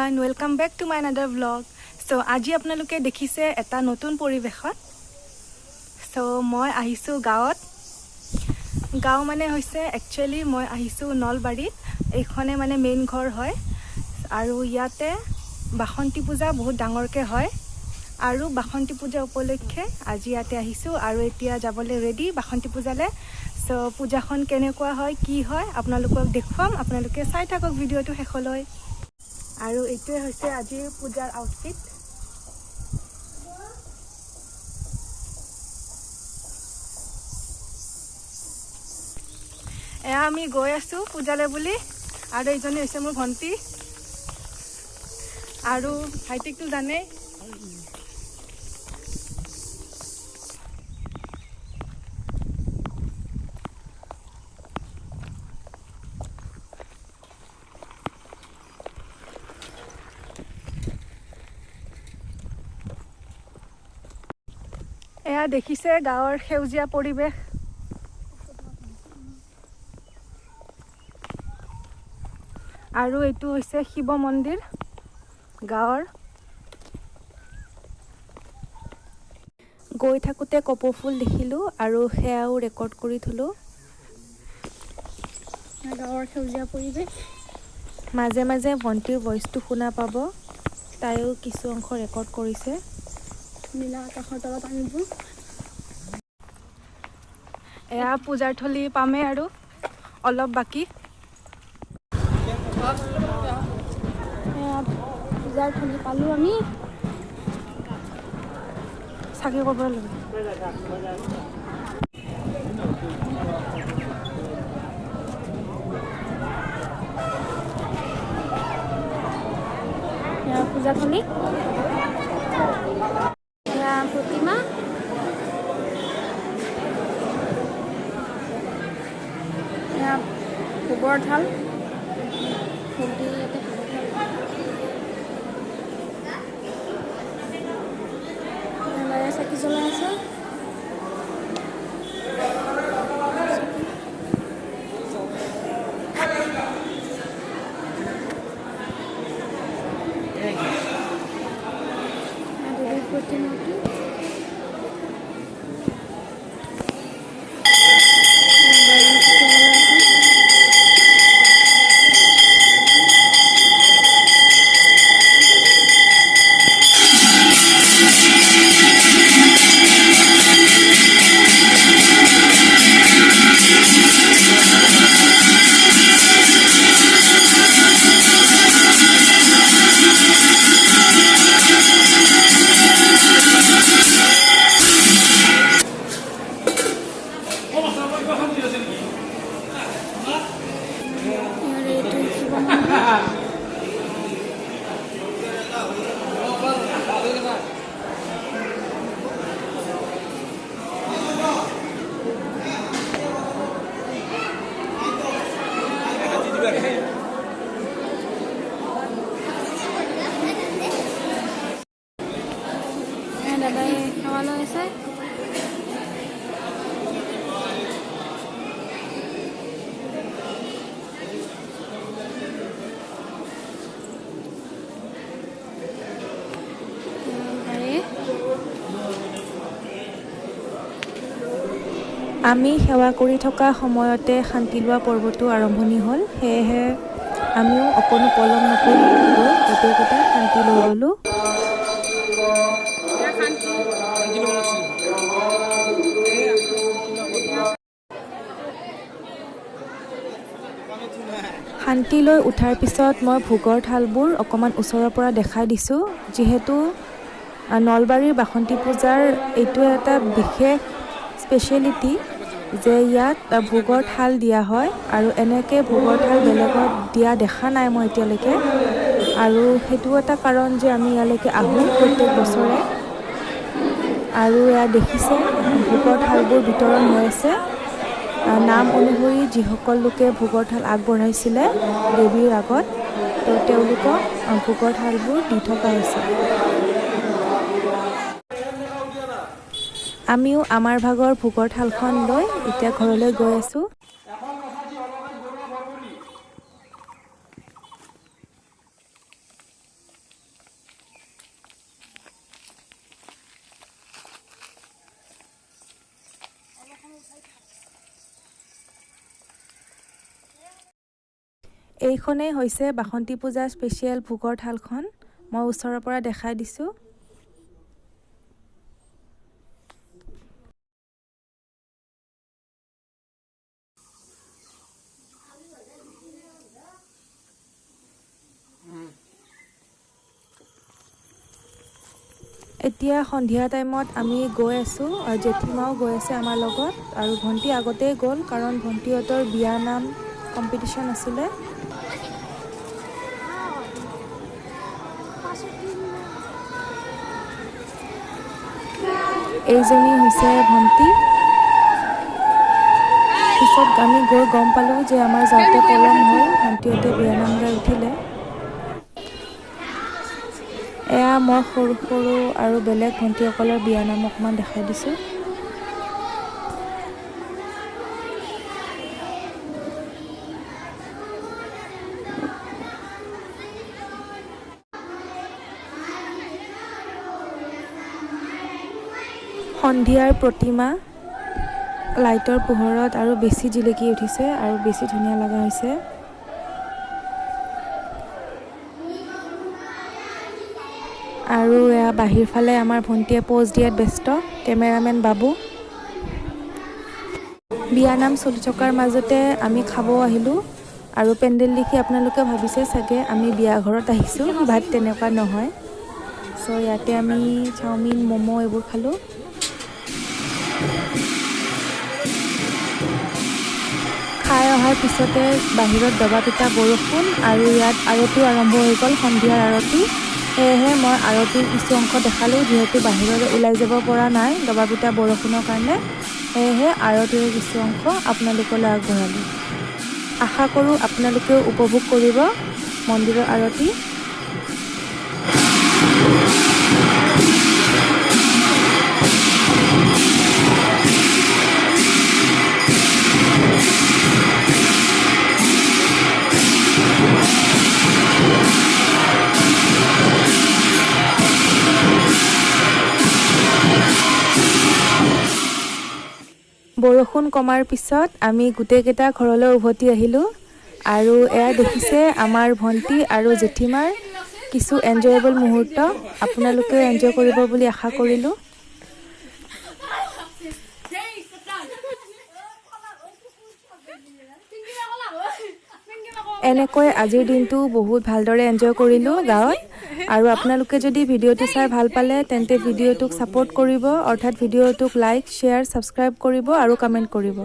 everyone, welcome back to my another vlog. So আজি আপোনালোকে দেখিছে এটা নতুন পৰিবেশত. So মই আহিছো গাঁৱত. গাঁও মানে হৈছে actually মই আহিছো নলবাৰীত. এইখনে মানে মেইন ঘৰ হয় আৰু ইয়াতে বাসন্তী পূজা বহুত ডাঙৰকে হয় আৰু বাসন্তী পূজা উপলক্ষে আজি ইয়াতে আহিছো আৰু এতিয়া যাবলৈ ৰেডি বাসন্তী পূজালে. So পূজাখন কেনেকুৱা হয় কি হয় আপোনালোকক দেখুৱাম, আপোনালোকে চাই থাকক ভিডিঅটো শেষলৈ. আৰু এইটোৱে হৈছে আজিৰ পূজাৰ আউটফিট. এয়া আমি গৈ আছো পূজালে বুলি আৰু এইজনী হৈছে মোৰ ভণ্টি আৰু ভাইটিকটো জানে. এয়া দেখিছে গাঁৱৰ সেউজীয়া পৰিৱেশ. আৰু এইটো হৈছে শিৱ মন্দিৰ গাঁৱৰ. গৈ থাকোঁতে কপৌ ফুল দেখিলোঁ আৰু সেয়াও ৰেকৰ্ড কৰি থলোঁ. গাঁৱৰ সেউজীয়া পৰিৱেশ. মাজে মাজে ভণ্টিৰ ভইচটো শুনা পাব, তাইও কিছু অংশ ৰেকৰ্ড কৰিছে. নীলা আকাশৰ তলত আনিব. এয়া পূজাৰ থলী পামে আৰু অলপ বাকী. পূজাৰ থলী পালোঁ আমি. চাকি ক'ব লাগে. পূজা থলী প্ৰতিমা. গোবৰ ঢাল চাকি জ্বলাই আছে. প্ৰতিমাটো দাদাই খাওয়া লৈ আছে. আমি সেৱা কৰি থকা সময়তে শান্তি লোৱা পৰ্বটো আৰম্ভণি হ'ল. সেয়েহে আমিও অকণো পলম নকৰি গৈ গোটেইকেইটা শান্তি লৈ গ'লোঁ. শান্তি লৈ উঠাৰ পিছত মই ভোগৰ থালবোৰ অকণমান ওচৰৰ পৰা দেখাই দিছোঁ. যিহেতু নলবাৰীৰ বাসন্তী পূজাৰ এইটো এটা বিশেষ স্পেচিয়েলিটি যে ইয়াত ভোগৰ থাল দিয়া হয় আৰু এনেকৈ ভোগৰ থাল বেলেগত দিয়া দেখা নাই মই এতিয়ালৈকে. আৰু সেইটো এটা কাৰণ যে আমি ইয়ালৈকে আহোঁ প্ৰত্যেক বছৰে. আৰু এয়া দেখিছে ভোগৰ থালবোৰ বিতৰণ হৈ আছে. নাম অনুসৰি যিসকল লোকে ভোগৰ থাল আগবঢ়াইছিলে দেৱীৰ আগত, তো তেওঁলোকক ভোগৰ থালবোৰ দি থকা হৈছে. আমিও আমাৰ ভাগৰ ভোগৰ থালখন লৈ এতিয়া ঘৰলৈ গৈ আছোঁ. এইখনেই হৈছে বাসন্তী পূজাৰ স্পেচিয়েল ভোগৰ থালখন মই ওচৰৰ পৰা দেখাই দিছোঁ এতিয়া সন্ধিয়া টাইমত আমি গৈ আছোঁ আৰু জেঠীমাও গৈ আছে আমাৰ লগত আৰু ভণ্টি আগতেই গ'ল কাৰণ ভণ্টিহঁতৰ বিয়া নাম কম্পিটিশ্যন আছিলে এইজনী হৈছে ভণ্টি পিছত আমি গৈ গম পালোঁ যে আমাৰ যাওঁতে পলম হ'ল ভণ্টিহঁতে বিয়া নাম গাই উঠিলে এয়া মই সৰু সৰু আৰু বেলেগ ভণ্টিসকলৰ বিয়া নাম অকণমান দেখাই দিছোঁ সন্ধিয়াৰ প্ৰতিমা লাইটৰ পোহৰত আৰু বেছি জিলিকি উঠিছে আৰু বেছি ধুনীয়া লগা হৈছে আৰু এয়া বাহিৰ ফালে আমাৰ ভণ্টিয়ে প'জ দিয়াত ব্যস্ত কেমেৰামেন বাবু বিয়া নাম চলি থকাৰ মাজতে আমি খাব আহিলোঁ আৰু পেণ্ডেল দেখি আপোনালোকে ভাবিছে চাগে আমি বিয়া ঘৰত আহিছোঁ বাট তেনেকুৱা নহয় চ' ইয়াতে আমি চাওমিন ম'ম' এইবোৰ খালোঁ খাই অহাৰ পিছতে বাহিৰত দবা পিটা বৰষুণ আৰু ইয়াত আৰতিও আৰম্ভ হৈ গ'ল সন্ধিয়াৰ আৰতি সেয়েহে মই আৰতিৰ কিছু অংশ দেখালোঁ যিহেতু বাহিৰলৈ ওলাই যাব পৰা নাই দবা পিটা বৰষুণৰ কাৰণে সেয়েহে আৰতিৰ কিছু অংশ আপোনালোকলৈ আগবঢ়ালোঁ আশা কৰোঁ আপোনালোকেও উপভোগ কৰিব মন্দিৰৰ আৰতি বৰষুণ কমাৰ পিছত আমি গোটেইকেইটা ঘৰলৈ উভতি আহিলোঁ আৰু এয়া দেখিছে আমাৰ ভণ্টি আৰু জেঠীমাৰ কিছু এনজয়েবল মুহূৰ্ত আপোনালোকেও এনজয় কৰিব বুলি আশা কৰিলোঁ এনেকৈ আজিৰ দিনটো বহুত ভালদৰে এনজয় কৰিলোঁ গাঁৱত আৰু আপোনালোকে যদি ভিডিঅ'টো চাই ভাল পালে তেন্তে ভিডিঅ'টোক ছাপোৰ্ট কৰিব অৰ্থাৎ ভিডিঅ'টোক লাইক শ্বেয়াৰ ছাবস্ক্ৰাইব কৰিব আৰু কমেণ্ট কৰিব